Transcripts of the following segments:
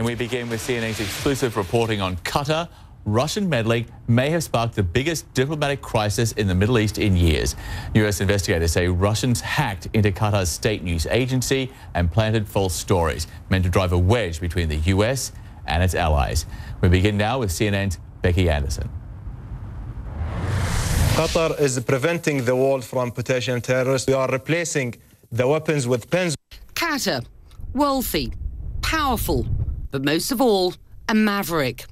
And we begin with CNN's exclusive reporting on Qatar. Russian meddling may have sparked the biggest diplomatic crisis in the Middle East in years. US investigators say Russians hacked into Qatar's state news agency and planted false stories meant to drive a wedge between the US and its allies. We begin now with CNN's Becky Anderson. Qatar is preventing the world from potential terrorists. We are replacing the weapons with pens. Qatar, wealthy, powerful, but most of all, a maverick.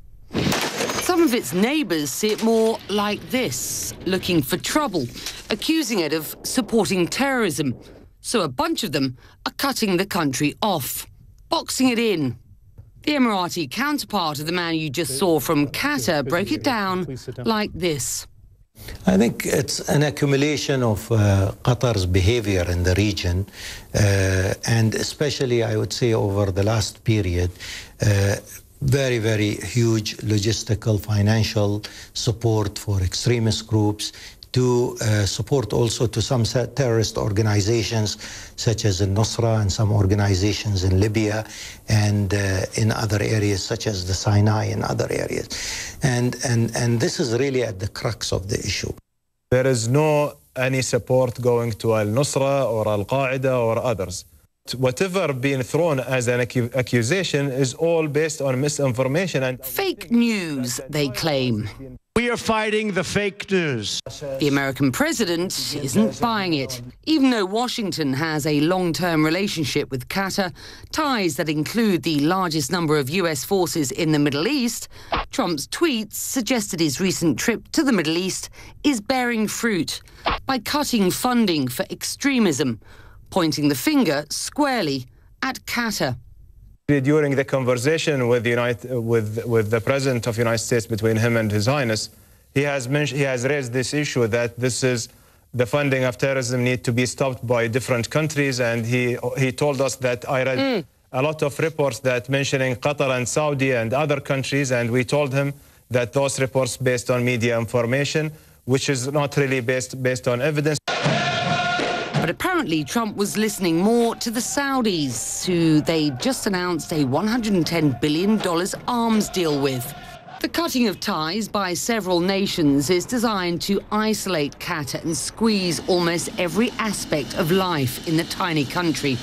Some of its neighbours see it more like this, looking for trouble, accusing it of supporting terrorism. So a bunch of them are cutting the country off, boxing it in. The Emirati counterpart of the man you just saw from Qatar broke it down like this. I think it's an accumulation of Qatar's behavior in the region, and especially, I would say, over the last period, very, very huge logistical, financial support for extremist groups, to support also to some terrorist organizations such as Nusra and some organizations in Libya and in other areas such as the Sinai and other areas. And this is really at the crux of the issue. There is no any support going to Al-Nusra or Al-Qaeda or others. Whatever being thrown as an accusation is all based on misinformation and fake news, they claim. We are fighting the fake news. The American president isn't buying it. Even though Washington has a long-term relationship with Qatar, ties that include the largest number of US forces in the Middle East, Trump's tweets suggested his recent trip to the Middle East is bearing fruit by cutting funding for extremism, pointing the finger squarely at Qatar. During the conversation with the President of the United States, between him and His Highness, he has raised this issue that this is the funding of terrorism need to be stopped by different countries, and he told us that I read a lot of reports that mentioning Qatar and Saudi and other countries, and we told him that those reports based on media information, which is not really based on evidence. But apparently Trump was listening more to the Saudis, who they just announced a $110 billion arms deal with. The cutting of ties by several nations is designed to isolate Qatar and squeeze almost every aspect of life in the tiny country.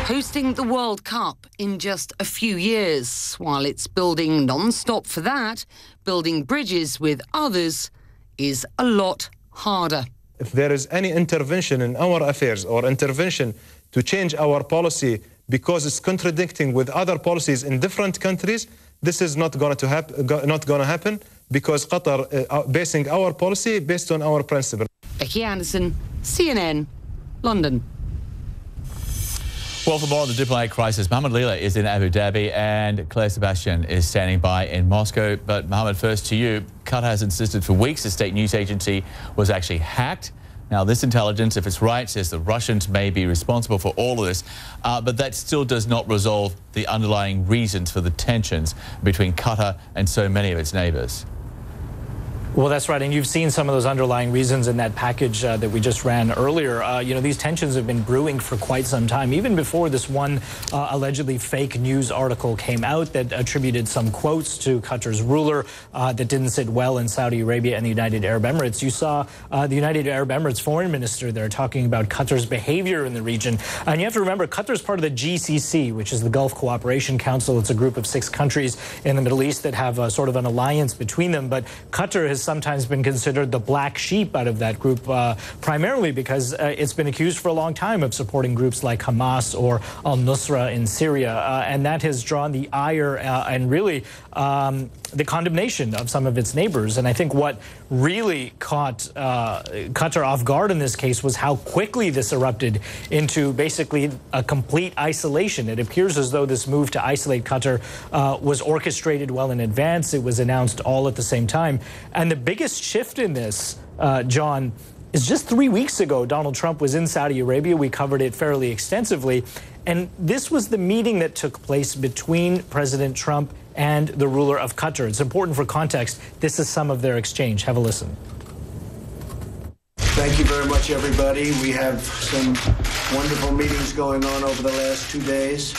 Hosting the World Cup in just a few years, while it's building non-stop for that, building bridges with others is a lot harder. If there is any intervention in our affairs or intervention to change our policy because it's contradicting with other policies in different countries, this is not going to happen because Qatar basing our policy based on our principles. Becky Anderson, CNN, London. Well, for more on the diplomatic crisis, Mohammed Leela is in Abu Dhabi and Claire Sebastian is standing by in Moscow. But Mohammed, first to you. Qatar has insisted for weeks the state news agency was actually hacked. Now, this intelligence, if it's right, says the Russians may be responsible for all of this, but that still does not resolve the underlying reasons for the tensions between Qatar and so many of its neighbors. Well, that's right. And you've seen some of those underlying reasons in that package that we just ran earlier. You know, these tensions have been brewing for quite some time, even before this one allegedly fake news article came out that attributed some quotes to Qatar's ruler that didn't sit well in Saudi Arabia and the United Arab Emirates. You saw the United Arab Emirates foreign minister there talking about Qatar's behavior in the region. And you have to remember, Qatar is part of the GCC, which is the Gulf Cooperation Council. It's a group of 6 countries in the Middle East that have sort of an alliance between them. But Qatar has sometimes been considered the black sheep out of that group, primarily because it's been accused for a long time of supporting groups like Hamas or al-Nusra in Syria. And that has drawn the ire and really the condemnation of some of its neighbors. And I think what really caught Qatar off guard in this case was how quickly this erupted into basically a complete isolation. It appears as though this move to isolate Qatar was orchestrated well in advance. It was announced all at the same time. And the biggest shift in this, John, is just 3 weeks ago, Donald Trump was in Saudi Arabia. We covered it fairly extensively. And this was the meeting that took place between President Trump and the ruler of Qatar. It's important for context. This is some of their exchange. Have a listen. Thank you very much, everybody. We have some wonderful meetings going on over the last 2 days.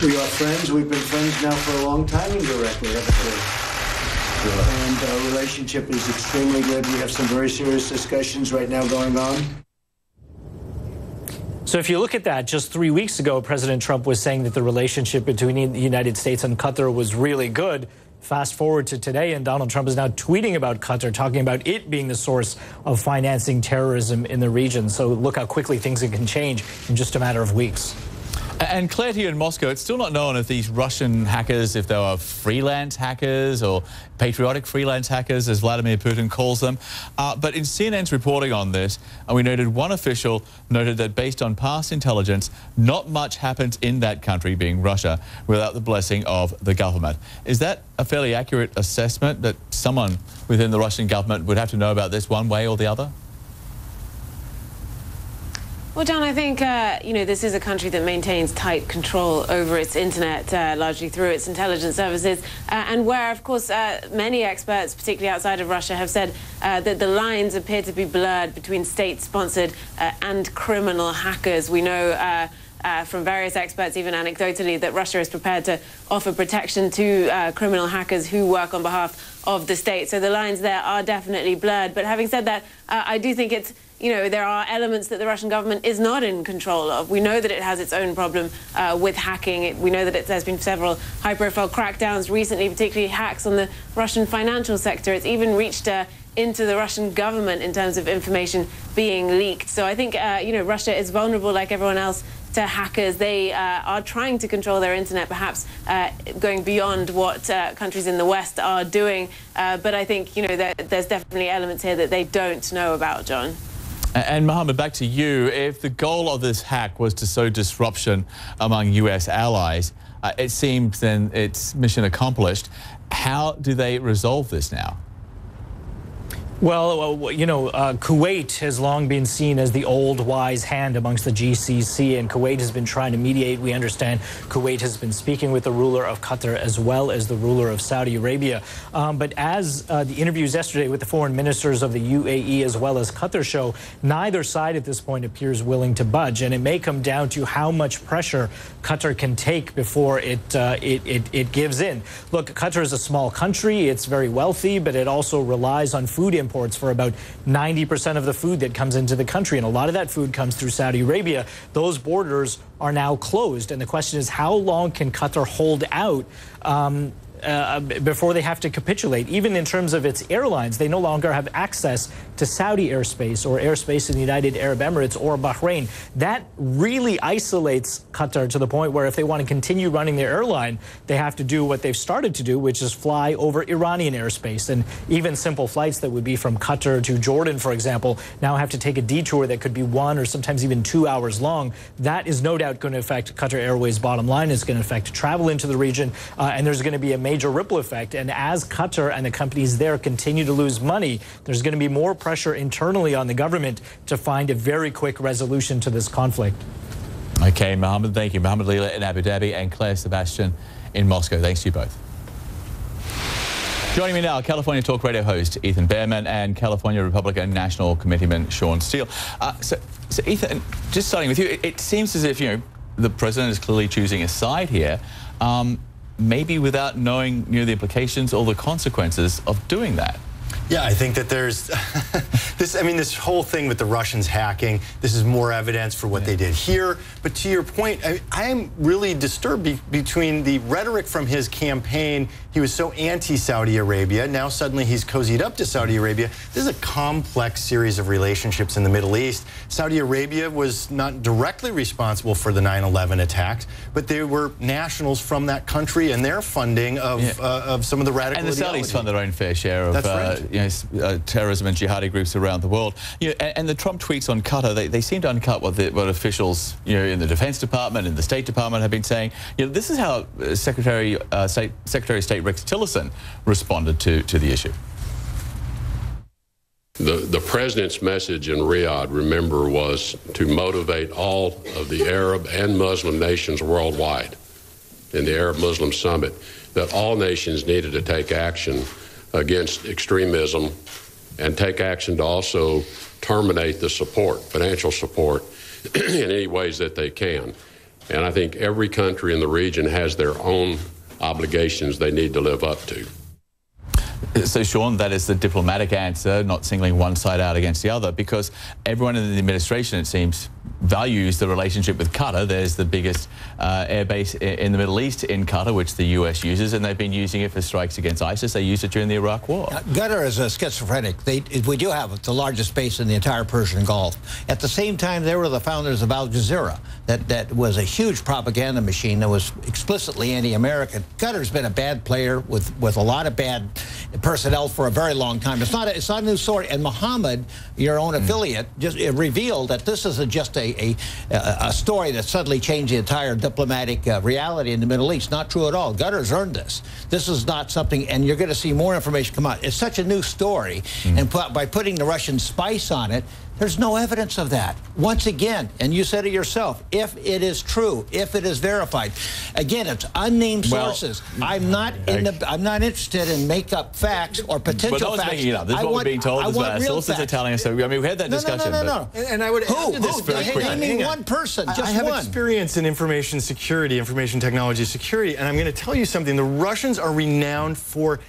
We are friends. We've been friends now for a long time indirectly, haven't we? And our relationship is extremely good. We have some very serious discussions right now going on. So if you look at that, just 3 weeks ago, President Trump was saying that the relationship between the United States and Qatar was really good. Fast forward to today, and Donald Trump is now tweeting about Qatar, talking about it being the source of financing terrorism in the region. So look how quickly things can change in just a matter of weeks. And Claire, here in Moscow, it's still not known if these Russian hackers, if they are freelance hackers or patriotic freelance hackers, as Vladimir Putin calls them. But in CNN's reporting on this, we noted one official noted that based on past intelligence, not much happens in that country, being Russia, without the blessing of the government. Is that a fairly accurate assessment that someone within the Russian government would have to know about this one way or the other? Well, John, I think, this is a country that maintains tight control over its internet, largely through its intelligence services, and where, of course, many experts, particularly outside of Russia, have said that the lines appear to be blurred between state-sponsored and criminal hackers. We know from various experts, even anecdotally, that Russia is prepared to offer protection to criminal hackers who work on behalf of the state. So the lines there are definitely blurred. But having said that, I do think it's there are elements that the Russian government is not in control of. We know that it has its own problem with hacking. We know that there's been several high-profile crackdowns recently, particularly hacks on the Russian financial sector. It's even reached into the Russian government in terms of information being leaked. So I think, Russia is vulnerable like everyone else to hackers. They are trying to control their internet, perhaps going beyond what countries in the West are doing. But I think, there's definitely elements here that they don't know about, John. And Mohammed, back to you. If the goal of this hack was to sow disruption among U.S. allies, it seems then it's mission accomplished. How do they resolve this now? Well, Kuwait has long been seen as the old wise hand amongst the GCC, and Kuwait has been trying to mediate. We understand Kuwait has been speaking with the ruler of Qatar as well as the ruler of Saudi Arabia. But as the interviews yesterday with the foreign ministers of the UAE as well as Qatar show, neither side at this point appears willing to budge, and it may come down to how much pressure Qatar can take before it gives in. Look, Qatar is a small country. It's very wealthy, but it also relies on food imports for about 90% of the food that comes into the country, and a lot of that food comes through Saudi Arabia. Those borders are now closed, and the question is, how long can Qatar hold out before they have to capitulate? Even in terms of its airlines, they no longer have access to Saudi airspace or airspace in the United Arab Emirates or Bahrain. That really isolates Qatar to the point where if they want to continue running their airline, they have to do what they've started to do, which is fly over Iranian airspace. And even simple flights that would be from Qatar to Jordan, for example, now have to take a detour that could be 1 or sometimes even 2 hours long. That is no doubt going to affect Qatar Airways' bottom line. It's going to affect travel into the region, and there's going to be a major ripple effect. And as Qatar and the companies there continue to lose money, there's going to be more pressure internally on the government to find a very quick resolution to this conflict. Okay, Mohammed, thank you. Mohammed Leela in Abu Dhabi and Claire Sebastian in Moscow. Thanks to you both. Joining me now, California Talk Radio host Ethan Behrman and California Republican National Committeeman Sean Steele. So Ethan, just starting with you, it seems as if, the president is clearly choosing a side here, maybe without knowing the implications or the consequences of doing that. Yeah, I think that there's this whole thing with the Russians hacking, this is more evidence for what they did here. But to your point, I am really disturbed between the rhetoric from his campaign. He was so anti-Saudi Arabia. Now suddenly he's cozied up to Saudi Arabia. This is a complex series of relationships in the Middle East. Saudi Arabia was not directly responsible for the 9/11 attacks, but they were nationals from that country and their funding of some of the radical And the Saudis fund their own fair share of terrorism and jihadi groups around the world. And the Trump tweets on Qatar, they seem to undercut what officials in the Defense Department and the State Department have been saying. This is how Secretary of State Rex Tillerson responded to the issue. The president's message in Riyadh, remember, was to motivate all of the Arab and Muslim nations worldwide in the Arab-Muslim Summit, that all nations needed to take action against extremism and take action to also terminate the support, financial support, in any ways that they can. And I think every country in the region has their own obligations they need to live up to. So, Sean, that is the diplomatic answer, not singling one side out against the other, because everyone in the administration, it seems, values the relationship with Qatar. There's the biggest air base in the Middle East in Qatar, which the U.S. uses, and they've been using it for strikes against ISIS. They used it during the Iraq War. Qatar is a schizophrenic. We do have the largest base in the entire Persian Gulf. At the same time, they were the founders of Al Jazeera. That was a huge propaganda machine that was explicitly anti-American. Qatar's been a bad player with a lot of bad personnel for a very long time. It's not a new story. And Mohammed, your own affiliate, just revealed that this isn't just a story that suddenly changed the entire diplomatic reality in the Middle East. Not true at all. Qatar's earned this. This is not something, and you're going to see more information come out. It's such a new story, and by putting the Russian spice on it, there's no evidence of that. Once again, and you said it yourself, if it is true, if it is verified, again, it's unnamed sources. I'm not interested in make-up facts or potential no one's facts. making it up. This is what we're being told. This is what our sources are telling us. So, I mean, we had that discussion. No. And I would add to this very quickly. Name one person, just one. I have experience in information security, information technology security, and I'm going to tell you something. The Russians are renowned for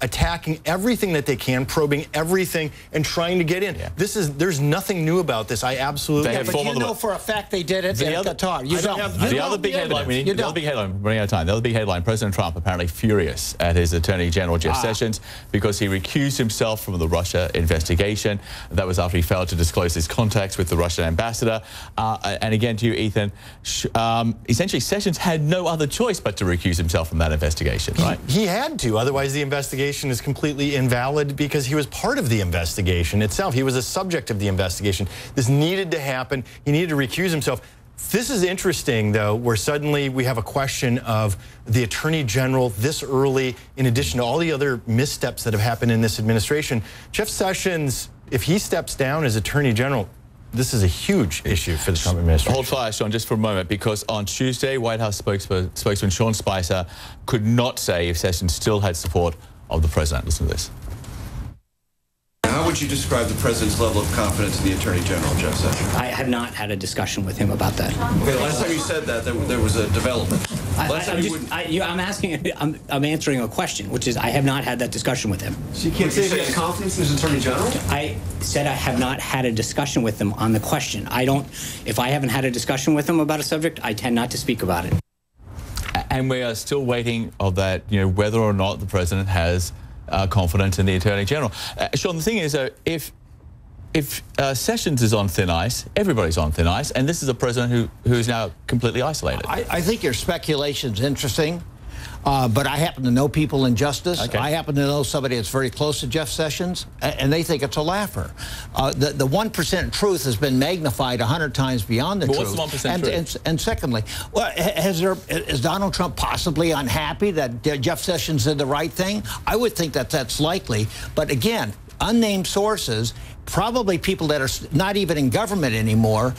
attacking everything that they can, probing everything, and trying to get in. Yeah. There's nothing new about this. I absolutely. But you know for a fact they did it in Qatar. The other big headline, running out of time. The other big headline: President Trump apparently furious at his Attorney General Jeff Sessions because he recused himself from the Russia investigation. That was after he failed to disclose his contacts with the Russian ambassador. And again, to you, Ethan, essentially Sessions had no other choice but to recuse himself from that investigation, right? He had to, otherwise the investigation is completely invalid because he was part of the investigation itself. He was a subject of the investigation. This needed to happen. He needed to recuse himself. This is interesting, though, where suddenly we have a question of the Attorney General this early, in addition to all the other missteps that have happened in this administration. Jeff Sessions, if he steps down as Attorney General, this is a huge issue for the Trump administration. Hold fire, Sean, just for a moment, because on Tuesday, White House spokesman Sean Spicer could not say if Sessions still had support of the president. Listen to this. How would you describe the president's level of confidence in the Attorney General, Jeff Sessions? I have not had a discussion with him about that. Okay, the last time you said that, there was a development. I'm answering a question, which is I have not had that discussion with him. So you can't say he has confidence in his Attorney General? I said I have not had a discussion with him on the question. If I haven't had a discussion with him about a subject, I tend not to speak about it. And we are still waiting on that, whether or not the president has confidence in the Attorney General. Sean, the thing is, if Sessions is on thin ice, everybody's on thin ice, and this is a president who's now completely isolated. I think your speculation's interesting, but I happen to know people in justice. Okay. I happen to know somebody that's very close to Jeff Sessions, and they think it's a laugher. The 1% truth has been magnified 100 times beyond the truth. What's the 1% truth? And secondly, well, is Donald Trump possibly unhappy that Jeff Sessions did the right thing? I would think that that's likely, but again, unnamed sources, probably people that are not even in government anymore.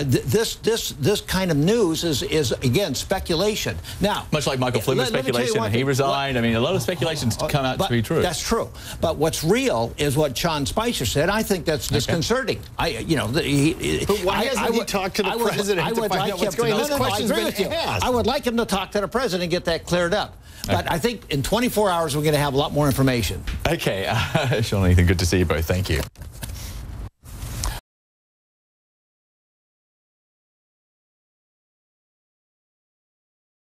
This kind of news is again speculation. Now, much like Michael Flynn's speculation, and he resigned. I mean, a lot of speculations come out to be true. That's true. But what's real is what Sean Spicer said. I think that's disconcerting. But why hasn't he talked to the president to find out what's going on? I agree with you. I would like him to talk to the president and get that cleared up. But I think in 24 hours we're going to have a lot more information. Okay, Sean and Ethan, good to see you both. Thank you.